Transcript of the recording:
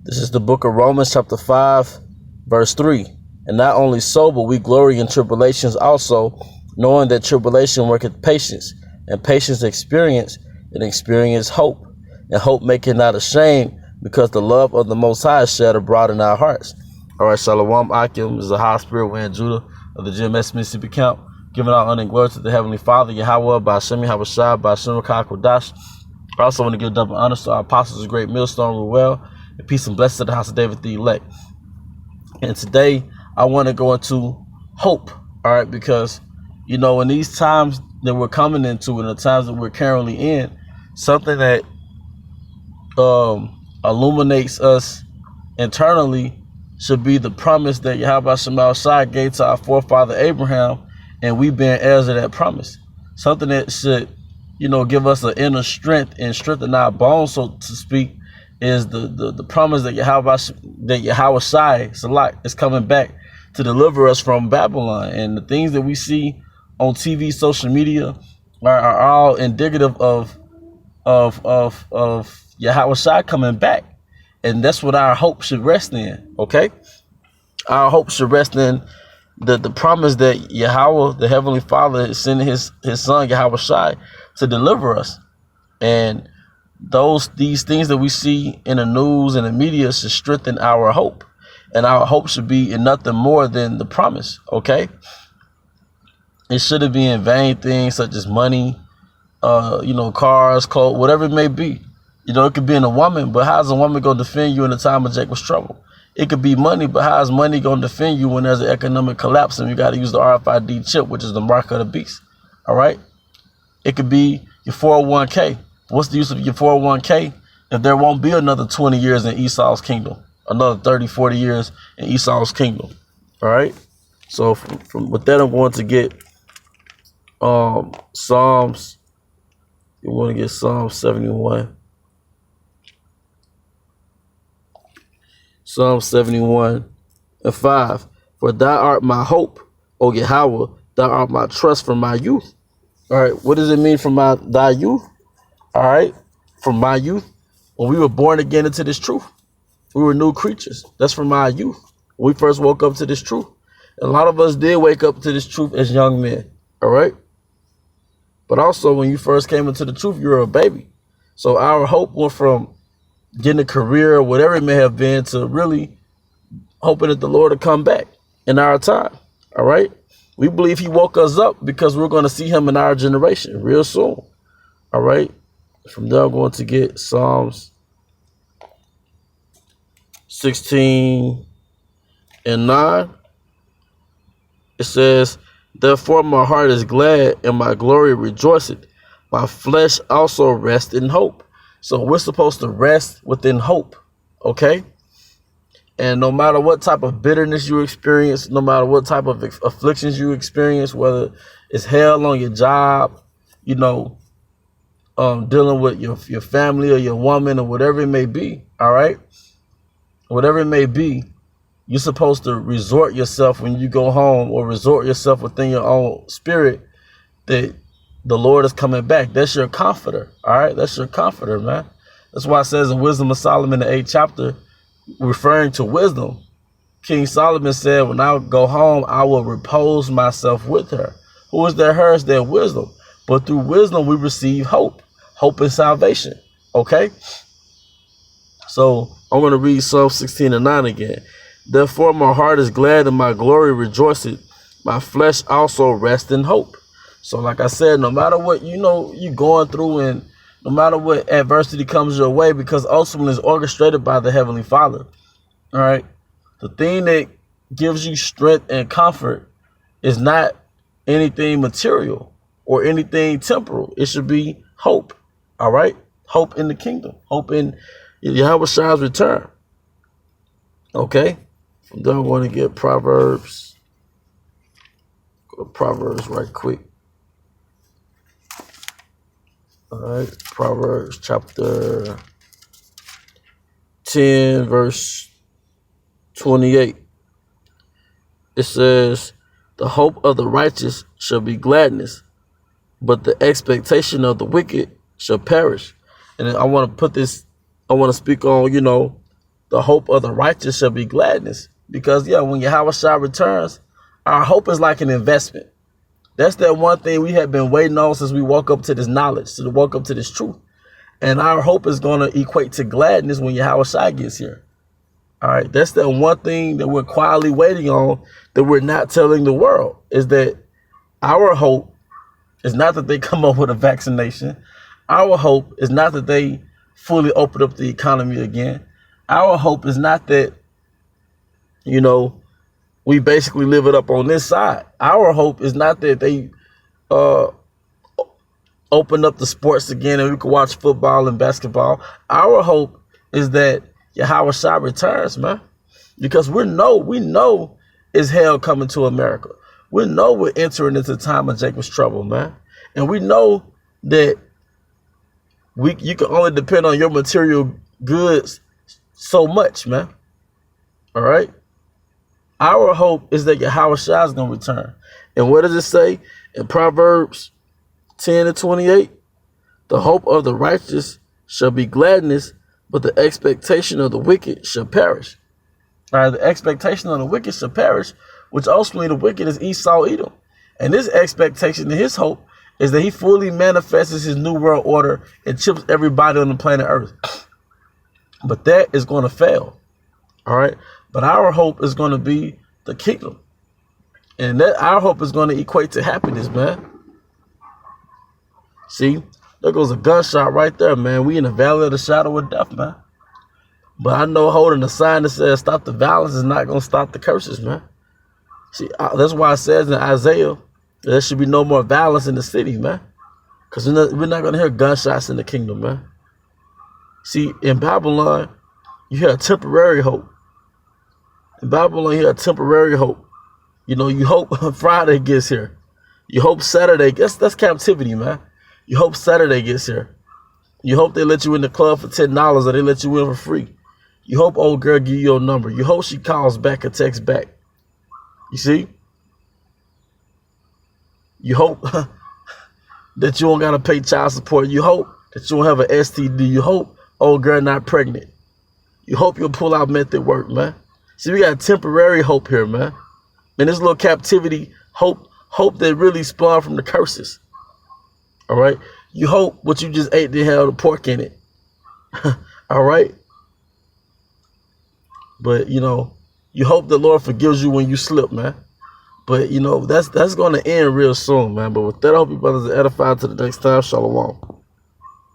This is the book of Romans chapter 5, verse 3. And not only so, but we glory in tribulations also, knowing that tribulation worketh patience, and patience experience, and experience hope. And hope maketh not ashamed, because the love of the Most High is shed abroad in our hearts. All right, Shalom Akim is the high spirit within Judah of the GMS Mississippi camp, giving our honor and glory to the Heavenly Father, Yahweh, by Hashem Yahushua, by Hashem Kodash. I also want to give double honor to our apostles, the great millstone, Ruel, and peace and blessings to the house of David the elect. And today, I want to go into hope, all right, because, you know, in these times that we're coming into and the times that we're currently in, something that illuminates us internally should be the promise that Yahweh Shema Shai gave to our forefather Abraham, and we being heirs of that promise. Something that should, you know, give us an inner strength and strengthen our bones, so to speak, is the promise that Yahweh Shai Salak is coming back to deliver us from Babylon. And the things that we see on TV, social media are all indicative of Yahweh Shai coming back. And that's what our hope should rest in, okay? Our hope should rest in the promise that Yahweh, the Heavenly Father, is sending his son, Yahweh Shai, to deliver us. And these things that we see in the news and the media should strengthen our hope. And our hope should be in nothing more than the promise, okay? It shouldn't be in vain things such as money, you know, cars, clothes, whatever it may be. You know, it could be in a woman, but how's a woman going to defend you in the time of Jacob's trouble? It could be money, but how's money going to defend you when there's an economic collapse and you got to use the RFID chip, which is the mark of the beast, all right? It could be your 401k. What's the use of your 401k if there won't be another 20 years in Esau's kingdom, another 30, 40 years in Esau's kingdom, all right? So with that, I'm going to get Psalms. You want to get Psalm 71. Psalm 71 and 5. For thou art my hope, O Yahweh, thou art my trust from my youth. All right, what does it mean from thy youth? All right, from my youth, when we were born again into this truth, we were new creatures. That's from our youth. When we first woke up to this truth. And a lot of us did wake up to this truth as young men, all right? But also, when you first came into the truth, you were a baby. So our hope went from getting a career or whatever it may have been to really hoping that the Lord will come back in our time, all right? We believe he woke us up because we're going to see him in our generation real soon, all right? From there, I'm going to get Psalms 16 and 9. It says, therefore my heart is glad and my glory rejoiceth. My flesh also rests in hope. So we're supposed to rest within hope, okay? And no matter what type of bitterness you experience, no matter what type of afflictions you experience, whether it's hell on your job, you know, dealing with your family or your woman or whatever it may be, all right? Whatever it may be, you're supposed to resort yourself when you go home, or resort yourself within your own spirit that the Lord is coming back. That's your comforter, all right? That's your comforter, man. That's why it says in Wisdom of Solomon, the 8th chapter, referring to wisdom, King Solomon said, when I go home, I will repose myself with her. Who is that her? Is that wisdom. But through wisdom, we receive hope and salvation, okay? So I'm going to read Psalm 16 and 9 again. Therefore my heart is glad and my glory rejoiceth. My flesh also rests in hope. So like I said, no matter what, you know, you're going through, and no matter what adversity comes your way, because ultimately it's orchestrated by the Heavenly Father, all right? The thing that gives you strength and comfort is not anything material or anything temporal. It should be hope, all right? Hope in the kingdom, hope in Yahweh Shai's return, okay? From there, I want to get Proverbs. Go to Proverbs right quick. All right, Proverbs chapter 10, verse 28. It says, the hope of the righteous shall be gladness, but the expectation of the wicked shall perish. And I want to put this, I want to speak on, you know, the hope of the righteous shall be gladness. Because, yeah, when Yahweh Shai returns, our hope is like an investment. That's that one thing we have been waiting on since we woke up to this knowledge, since we woke up to this truth. And our hope is going to equate to gladness when Yahweh Shai gets here. All right, that's the one thing that we're quietly waiting on that we're not telling the world, is that our hope is not that they come up with a vaccination. Our hope is not that they fully open up the economy again. Our hope is not that, you know, we basically live it up on this side. Our hope is not that they open up the sports again and we can watch football and basketball. Our hope is that Yahweh Shai returns, man. Because we know is hell coming to America. We know we're entering into the time of Jacob's trouble, man. And we know that you can only depend on your material goods so much, man. All right? Our hope is that Yahweh Shai is going to return. And what does it say in Proverbs 10:28? The hope of the righteous shall be gladness, but the expectation of the wicked shall perish. All right, the expectation of the wicked shall perish, which ultimately the wicked is Esau, Edom. And this expectation and his hope is that he fully manifests his new world order and chips everybody on the planet Earth. But that is going to fail. All right. But our hope is going to be the kingdom. And that our hope is going to equate to happiness, man. See, there goes a gunshot right there, man. We in the valley of the shadow of death, man. But I know holding a sign that says stop the violence is not going to stop the curses, man. See, that's why it says in Isaiah there should be no more violence in the city, man. Because we're not going to hear gunshots in the kingdom, man. See, in Babylon, you hear a temporary hope. In Babylon, you hear a temporary hope. You know, you hope Friday gets here. You hope Saturday, that's captivity, man. You hope Saturday gets here. You hope they let you in the club for $10 or they let you in for free. You hope old girl give you your number. You hope she calls back or texts back. You see? You hope that you don't got to pay child support. You hope that you don't have an STD. You hope old girl not pregnant. You hope you'll pull out method work, man. See, we got temporary hope here, man. And this little captivity, hope that really spawned from the curses. All right? You hope what you just ate didn't have the pork in it. All right? But, you know, you hope the Lord forgives you when you slip, man. But, you know, that's going to end real soon, man. But with that, I hope you brothers are edified. To the next time. Shalom.